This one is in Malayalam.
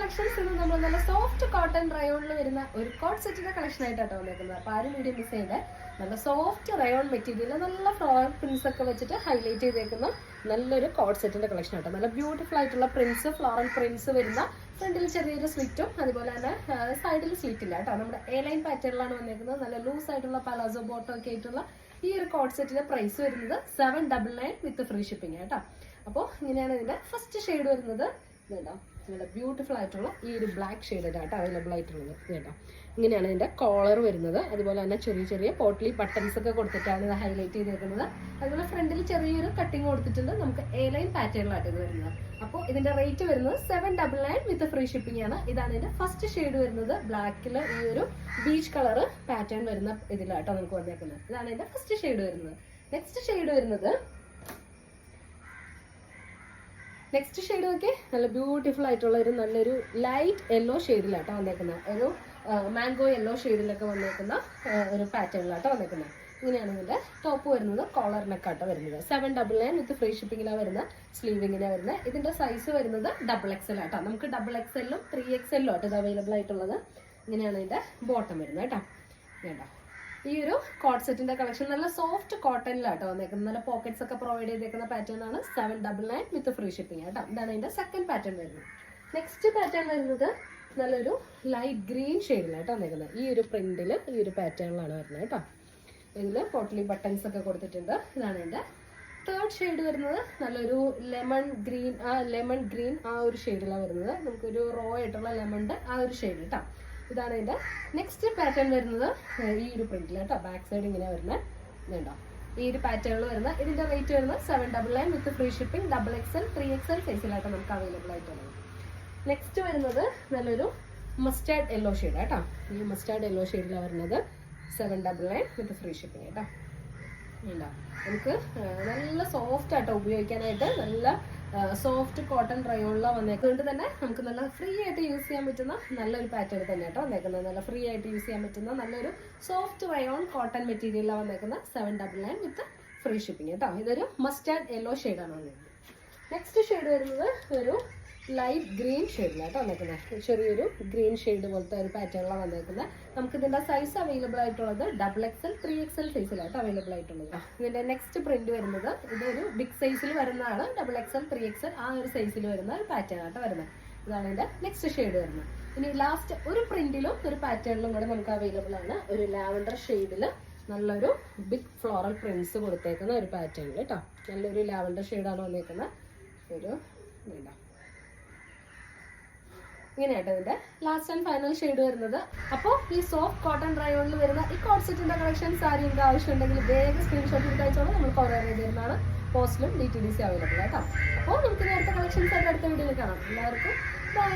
കളക്ഷൻസ് ഇന്ന് നമ്മൾ നല്ല സോഫ്റ്റ് കോട്ടൺ റയോണിൽ വരുന്ന ഒരു കോട്ട് സെറ്റിന്റെ കളക്ഷൻ ആയിട്ടാണ് വന്നേക്കുന്നത്. അപ്പോൾ ആരും വീഡിയോ മിസ് ചെയ്ത് നല്ല സോഫ്റ്റ് റയോൺ മെറ്റീരിയൽ നല്ല ഫ്ലോറൽ പ്രിന്റ്സ് ഒക്കെ വെച്ചിട്ട് ഹൈലൈറ്റ് ചെയ്തേക്കുന്ന നല്ലൊരു കോട്ട് സെറ്റിന്റെ കളക്ഷൻ ആട്ടോ. നല്ല ബ്യൂട്ടിഫുൾ ആയിട്ടുള്ള പ്രിന്റ്സ്, ഫ്ലോറൽ പ്രിന്റ്സ് വരുന്ന ഫ്രണ്ടിൽ ചെറിയൊരു സ്ലിറ്റും അതുപോലെ തന്നെ സൈഡിൽ സ്ലിറ്റ് ഇല്ല കേട്ടോ. നമ്മുടെ എ ലൈൻ പാറ്റേണിലാണ് വന്നേക്കുന്നത്. നല്ല ലൂസ് ആയിട്ടുള്ള പലാസോ ബോട്ടം ഒക്കെ ആയിട്ടുള്ള ഈ ഒരു കോട്ട് സെറ്റിന്റെ പ്രൈസ് വരുന്നത് 799 വിത്ത് ഫ്രീ ഷിപ്പിംഗ് കേട്ടോ. അപ്പോൾ ഇങ്ങനെയാണ് ഇതിന്റെ ഫസ്റ്റ് ഷെയ്ഡ് വരുന്നത്. ഇതുണ്ടോ, നല്ല ബ്യൂട്ടിഫുൾ ആയിട്ടുള്ള ഈ ഒരു ബ്ലാക്ക് ഷെയ്ഡായിട്ട് അവൈലബിൾ ആയിട്ടുള്ളത് കേട്ടോ. ഇങ്ങനെയാണ് ഇതിന്റെ കോളർ വരുന്നത്. അതുപോലെ തന്നെ ചെറിയ ചെറിയ പോട്ട്ലി ബട്ടൺസ് ഒക്കെ കൊടുത്തിട്ടാണ് ഇത് ഹൈലൈറ്റ് ചെയ്തേക്കുന്നത്. അതുപോലെ ഫ്രണ്ടിൽ ചെറിയൊരു കട്ടിങ് കൊടുത്തിട്ടുണ്ട്. നമുക്ക് എ ലൈൻ പാറ്റേണിലായിട്ട് ഇത് വരുന്നത്. അപ്പോൾ ഇതിന്റെ റേറ്റ് വരുന്നത് 799 വിത്ത് ഫ്രീ ഷിപ്പിംഗ് ആണ്. ഇതാണ് ഇതിന്റെ ഫസ്റ്റ് ഷെയ്ഡ് വരുന്നത്. ബ്ലാക്കിൽ ഈ ഒരു ബീച്ച് കളർ പാറ്റേൺ വരുന്ന ഇതിലാട്ടോ നമുക്ക് വന്നേക്കുന്നത്. ഇതാണ് ഇതിന്റെ ഫസ്റ്റ് ഷെയ്ഡ് വരുന്നത്. നെക്സ്റ്റ് ഷെയ്ഡ് ഒക്കെ നല്ല ബ്യൂട്ടിഫുൾ ആയിട്ടുള്ള ഒരു നല്ലൊരു ലൈറ്റ് യെല്ലോ ഷെയ്ഡിലാട്ടോ വന്നേക്കുന്നത്. ഒരു മാംഗോ യെല്ലോ ഷെയ്ഡിലൊക്കെ വന്നേക്കുന്ന ഒരു പാറ്റേണിലാട്ടോ വന്നേക്കുന്നത്. ഇങ്ങനെയാണ് ഇതിന്റെ ടോപ്പ് വരുന്നത്. കോളർ നെക്കാട്ടോ വരുന്നത്. 799 വിത്ത് ഫ്രീ ഷിപ്പിംഗിലാണ് വരുന്നത്. സ്ലീവിങ്ങിനാണ് വരുന്നത്. ഇതിന്റെ സൈസ് വരുന്നത് XXL ആട്ടോ. നമുക്ക് XXL-ഉം 3XL-ഉം ആട്ടോ ഇത് അവൈലബിൾ ആയിട്ടുള്ളത്. ഇങ്ങനെയാണ് ഇതിന്റെ ബോട്ടം വരുന്നത് കേട്ടോ. കേട്ടോ, ഈ ഒരു കോട്ട് സെറ്റിന്റെ കളക്ഷൻ നല്ല സോഫ്റ്റ് കോട്ടണിലാട്ടോ വന്നേക്കുന്നത്. നല്ല പോക്കറ്റ്സ് ഒക്കെ പ്രൊവൈഡ് ചെയ്തേക്കുന്ന പാറ്റേൺ ആണ്. 799 വിത്ത് ഫ്രീ ഷിപ്പിംഗ് കേട്ടോ. ഇതാണ് ഇതിന്റെ സെക്കൻഡ് പാറ്റേൺ വരുന്നത്. നെക്സ്റ്റ് പാറ്റേൺ വരുന്നത് നല്ലൊരു ലൈറ്റ് ഗ്രീൻ ഷെയ്ഡിലാട്ടോ വന്നേക്കുന്നത്. ഈ ഒരു പ്രിന്റിൽ ഈ ഒരു പാറ്റേണിലാണ് വരുന്നത് കേട്ടോ. ഇതിൽ പോട്ട്ലി ബട്ടൺസ് ഒക്കെ കൊടുത്തിട്ടുണ്ട്. ഇതാണ് ഇതിന്റെ തേർഡ് ഷെയ്ഡ് വരുന്നത്. നല്ലൊരു ലെമൺ ഗ്രീൻ ആ ഒരു ഷെയ്ഡിലാണ് വരുന്നത്. നമുക്കൊരു റോ ആയിട്ടുള്ള ലെമണിന്റെ ആ ഒരു ഷെയ്ഡ് കേട്ടോ. ഇതാണ് ഇതിന്റെ നെക്സ്റ്റ് പാറ്റേൺ വരുന്നത്. ഈ ഒരു പ്രിന്റിൽ കേട്ടോ. ബാക്ക് സൈഡ് ഇങ്ങനെ വരുന്നത് ഇതുണ്ടോ. ഈ ഒരു പാറ്റേണിൽ വരുന്ന ഇതിന്റെ റേറ്റ് വരുന്നത് 799 വിത്ത് ഫ്രീ ഷിപ്പിംഗ്. XXL 3XL സൈസിലായിട്ട് നമുക്ക് അവൈലബിൾ ആയിട്ടുള്ളത്. നെക്സ്റ്റ് വരുന്നത് നല്ലൊരു മസ്റ്റാർഡ് യെല്ലോ ഷെയ്ഡ് കേട്ടോ. ഈ മസ്റ്റാർഡ് യെല്ലോ ഷെയ്ഡിലാണ് വരുന്നത്. 799 വിത്ത് ഫ്രീ ഷിപ്പിംഗ് കേട്ടോ. ഉണ്ടോ, നമുക്ക് നല്ല സോഫ്റ്റ് ആട്ടോ ഉപയോഗിക്കാനായിട്ട്. നല്ല സോഫ്റ്റ് കോട്ടൺ റയോണിലാണ് വന്നേക്കുന്നത്. തന്നെ നമുക്ക് നല്ല ഫ്രീ ആയിട്ട് യൂസ് ചെയ്യാൻ പറ്റുന്ന നല്ലൊരു പാറ്റേൺ തന്നെ കേട്ടോ വന്നേക്കുന്നത്. നല്ല ഫ്രീ ആയിട്ട് യൂസ് ചെയ്യാൻ പറ്റുന്ന നല്ലൊരു സോഫ്റ്റ് റയോൺ കോട്ടൺ മെറ്റീരിയലാണ് വന്നേക്കുന്നത്. 799 വിത്ത് ഫ്രീ ഷിപ്പിംഗ് കേട്ടോ. ഇതൊരു മസ്റ്റാർഡ് യെല്ലോ ഷെയ്ഡാണ് വന്നേക്കുന്നത്. നെക്സ്റ്റ് ഷെയ്ഡ് വരുന്നത് ഒരു ലൈറ്റ് ഗ്രീൻ ഷെയ്ഡിലാട്ടോ വന്നേക്കുന്നത്. ചെറിയൊരു ഗ്രീൻ ഷെയ്ഡ് പോലത്തെ ഒരു പാറ്റേണിലാണ് വന്നേക്കുന്നത്. നമുക്ക് ഇതിന്റെ സൈസ് അവൈലബിൾ ആയിട്ടുള്ളത് XXL 3XL സൈസിലായിട്ട് അവൈലബിൾ ആയിട്ടുള്ളത്. ഇതിന്റെ നെക്സ്റ്റ് പ്രിന്റ് വരുന്നത് ഇതൊരു ബിഗ് സൈസിൽ വരുന്നതാണ്. XXL 3XL ആ ഒരു സൈസിൽ വരുന്ന ഒരു പാറ്റേൺ ആട്ടോ വരുന്നത്. ഇതാണ് ഇതിന്റെ നെക്സ്റ്റ് ഷെയ്ഡ് വരുന്നത്. ഇനി ലാസ്റ്റ് ഒരു പ്രിന്റിലും ഒരു പാറ്റേണിലും കൂടെ നമുക്ക് അവൈലബിൾ ആണ്. ഒരു ലാവൻഡർ ഷെയ്ഡിൽ നല്ലൊരു ബിഗ് ഫ്ലോറൽ പ്രിന്റ്സ് കൊടുത്തേക്കുന്ന ഒരു പാറ്റേണിൽ കേട്ടോ. നല്ലൊരു ലാവൻഡർ ഷെയ്ഡാണ് വന്നേക്കുന്നത്. ഒരു ഇങ്ങനെയാട്ടോ ഇതിന്റെ ലാസ്റ്റ് ആൻഡ് ഫൈനൽ ഷെയ്ഡ് വരുന്നത്. അപ്പോൾ ഈ സോഫ്റ്റ് കോട്ടൺ റയോണിൽ വരുന്ന ഈ കോട്ട് സെറ്റിന്റെ കളക്ഷൻസ് ആരെങ്കിലും ആവശ്യമുണ്ടെങ്കിൽ വേഗം സ്ക്രീൻഷോട്ട് എടുത്ത് അയച്ചോളാം. നമ്മൾ കൊറിയർ ചെയ്ത് തരുന്നതാണ്. പോസ്റ്റിലും DTDC അവൈലബിൾ ആട്ടോ. അപ്പോൾ നമുക്ക് നേരത്തെ കളക്ഷൻസ് ആയിട്ട് അടുത്ത വീഡിയോയിൽ കാണാം. എല്ലാവർക്കും ബൈ.